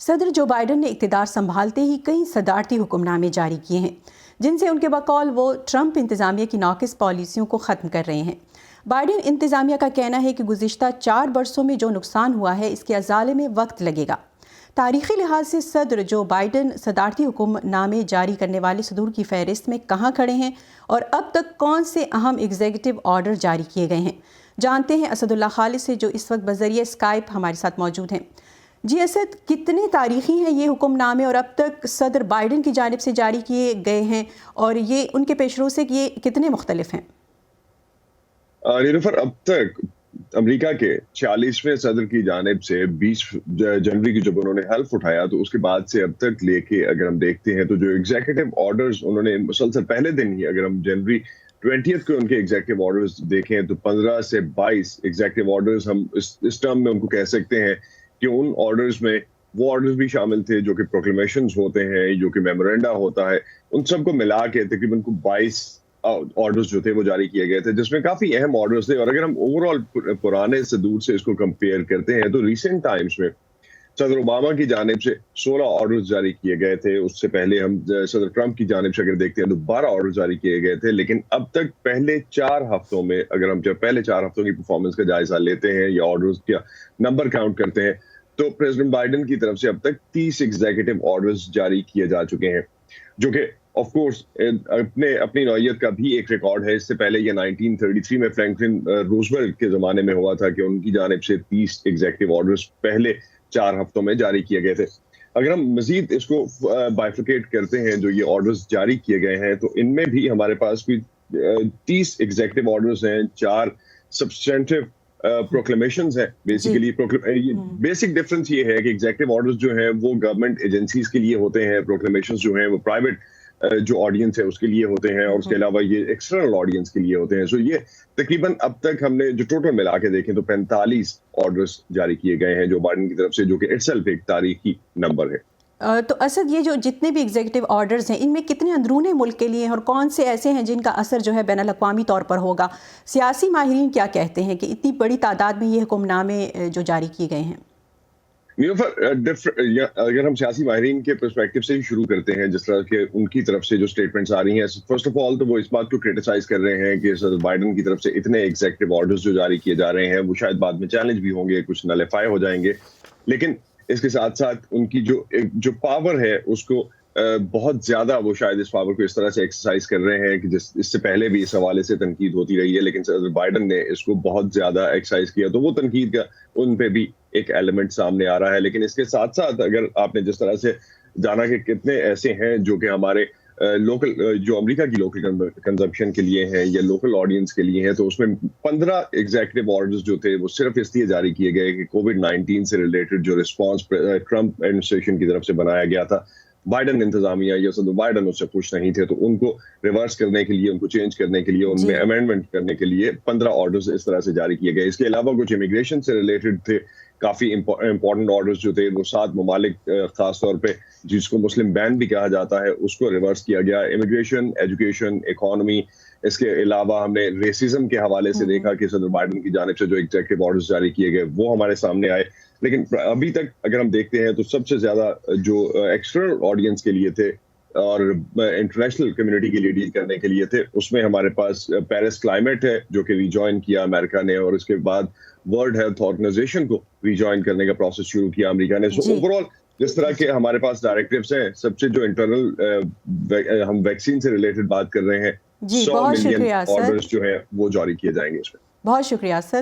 صدر Joe Biden نے اقتدار سنبھالتے ہی کئی صدارتی حکم نامے جاری کیے ہیں جن سے ان کے بقول وہ ٹرمپ انتظامیہ کی ناقص پالیسیوں کو ختم کر رہے ہیں۔ بائیڈن انتظامیہ کا کہنا ہے کہ گزشتہ 4 برسوں میں جو نقصان ہوا ہے اس کے ازالے میں وقت لگے گا۔ تاریخی لحاظ سے صدر جو بائیڈن صدارتی حکم نامے جاری کرنے والے صدور کی فہرست میں کہاں کھڑے ہیں اور اب تک کون سے اہم ایگزیکٹو آرڈر جاری کیے گئے ہیں، جانتے ہیں اسد اللہ خالد سے جو اس وقت بذریعہ اسکائپ ہمارے ساتھ موجود ہیں۔ جی اسد، کتنے تاریخی ہیں یہ حکم نامے اور اب تک صدر بائیڈن کی جانب سے جاری کیے گئے ہیں، اور یہ ان کے پیش رو سے یہ کتنے مختلف ہیں؟ نیلوفر، اب تک امریکہ کے 46ویں صدر کی جانب سے 20 جنوری کی جب انہوں نے حلف اٹھایا تو اس کے بعد سے اب تک لے کے اگر ہم دیکھتے ہیں تو جو ایگزیکٹو آرڈرز انہوں نے مسلسل پہلے دن ہی، اگر ہم جنوری 20 کو ان کے ایگزیکٹو آرڈرز دیکھیں تو 15 سے 22 ایگزیکٹو آرڈرز ہم اس ٹرم میں ان کو کہہ سکتے ہیں کہ ان آرڈرز میں وہ آرڈرز بھی شامل تھے جو کہ پروکلیمیشنز ہوتے ہیں، جو کہ میمورینڈا ہوتا ہے، ان سب کو ملا کے تقریباً 22 آرڈرز جو تھے وہ جاری کیے گئے تھے، جس میں کافی اہم آرڈرز تھے۔ اور اگر ہم اوور آل پرانے صدور سے اس کو کمپیئر کرتے ہیں تو ریسنٹ ٹائمز میں صدر اوباما کی جانب سے 16 آرڈرز جاری کیے گئے تھے، اس سے پہلے ہم صدر ٹرمپ کی جانب سے اگر دیکھتے ہیں تو 12 آرڈرز جاری کیے گئے تھے۔ لیکن اب تک پہلے 4 ہفتوں میں اگر ہم پہلے 4 ہفتوں کی پرفارمنس کا جائزہ لیتے ہیں یا آرڈرز کا نمبر کاؤنٹ کرتے ہیں تو پریزیڈنٹ بائیڈن کی طرف سے اب تک 30 ایگزیکٹو آرڈرز جاری کیے جا چکے ہیں، جو کہ آف کورس اپنی نوعیت کا بھی ایک ریکارڈ ہے۔ اس سے پہلے یہ 1933 میں فرینکلن روزویلٹ کے زمانے میں ہوا تھا کہ ان کی جانب سے 30 ایگزیکٹو آرڈرز پہلے 4 ہفتوں میں جاری کیے گئے تھے۔ اگر ہم مزید اس کو بائیفرکیٹ کرتے ہیں جو یہ آرڈرز جاری کیے گئے ہیں تو ان میں بھی ہمارے پاس بھی 30 ایگزیکٹو آرڈرز ہیں، 4 سبسٹینٹیو پروکلیمیشنز ہیں۔ بیسیکلی بیسک ڈفرنس یہ ہے کہ ایگزیکٹو آرڈرز جو ہیں وہ گورنمنٹ ایجنسیز کے لیے ہوتے ہیں، پروکلیمیشنز جو ہیں وہ پرائیویٹ جو آڈینس ہے اس کے لیے ہوتے ہیں، اور اس کے علاوہ یہ ایکسٹرنل آڈینس کے لیے ہوتے ہیں۔ سو یہ تقریباً اب تک ہم نے جو ٹوٹل ملا کے دیکھیں تو 45 آرڈرز جاری کیے گئے ہیں جو بائیڈن کی طرف سے، جو کہ اٹسیلف ایک تاریخی نمبر ہے۔ تو اسد، یہ جو جتنے بھی ایگزیکٹو آرڈرز ہیں ان میں کتنے اندرون ملک کے لیے ہیں اور کون سے ایسے ہیں جن کا اثر جو ہے بین الاقوامی طور پر ہوگا؟ سیاسی ماہرین کیا کہتے ہیں کہ اتنی بڑی تعداد میں یہ حکم نامے جو جاری کیے گئے ہیں؟ اگر ہم سیاسی ماہرین کے پرسپیکٹو سے ہی شروع کرتے ہیں، جس طرح کہ ان کی طرف سے جو سٹیٹمنٹس آ رہی ہیں، فرسٹ آف آل تو وہ اس بات کو کرٹیسائز کر رہے ہیں کہ صدر بائیڈن کی طرف سے اتنے ایگزیکٹو آرڈرز جو جاری کیے جا رہے ہیں وہ شاید بعد میں چیلنج بھی ہوں گے، کچھ نلیفائی ہو جائیں گے، لیکن اس کے ساتھ ساتھ ان کی جو پاور ہے اس کو بہت زیادہ وہ شاید اس پاور کو اس طرح سے ایکسرسائز کر رہے ہیں کہ اس سے پہلے بھی اس حوالے سے تنقید ہوتی رہی ہے، لیکن صدر بائیڈن نے اس کو بہت زیادہ ایکسرسائز کیا تو وہ تنقید کا ان پہ بھی ایک ایلیمنٹ سامنے آ رہا ہے۔ لیکن اس کے ساتھ ساتھ اگر آپ نے جس طرح سے جانا کہ کتنے ایسے ہیں جو کہ ہمارے لوکل جو امریکہ کی لوکل کنزمپشن کے لیے ہیں یا لوکل آڈینس کے لیے ہیں، تو اس میں 15 ایگزیکٹو آرڈرز جو تھے وہ صرف اس لیے جاری کیے گئے کہ کووڈ-19 سے ریلیٹڈ جو رسپانس ٹرمپ ایڈمنسٹریشن کی طرف سے بنایا گیا تھا، بائیڈن انتظامیہ یا صدر بائیڈن اس سے خوش نہیں تھے، تو ان کو ریورس کرنے کے لیے، ان کو چینج کرنے کے لیے، ان میں امینڈمنٹ کرنے کے لیے 15 آرڈرز اس طرح سے جاری کیے گئے۔ اس کے علاوہ کچھ امیگریشن سے ریلیٹڈ تھے، کافی امپورٹنٹ آرڈرز جو تھے وہ 7 ممالک خاص طور پہ جس کو مسلم بین بھی کہا جاتا ہے اس کو ریورس کیا گیا۔ امیگریشن، ایجوکیشن، اکانومی، اس کے علاوہ ہم نے ریسزم کے حوالے سے دیکھا کہ صدر بائیڈن کی جانب سے جو ایگزیکٹو آرڈرز جاری کیے گئے وہ ہمارے سامنے آئے۔ لیکن ابھی تک اگر ہم دیکھتے ہیں تو سب سے زیادہ جو ایکسٹرنل آڈینس کے لیے تھے اور انٹرنیشنل کمیونٹی کے لیے ڈیل کرنے کے لیے تھے، اس میں ہمارے پاس پیرس کلائمیٹ ہے جو کہ ریجوائن کیا امریکہ نے، اور اس کے بعد ورلڈ ہیلتھ آرگنائزیشن کو ریجوائن کرنے کا پروسیس شروع کیا امریکہ نے۔ سو اوور آل جس طرح کے ہمارے پاس ڈائریکٹیوز ہیں، سب سے جو انٹرنل ہم ویکسین سے ریلیٹڈ بات کر رہے ہیں، 100 ملین آرڈرز جو ہیں وہ جاری کیے جائیں گے اس میں۔ بہت شکریہ سر۔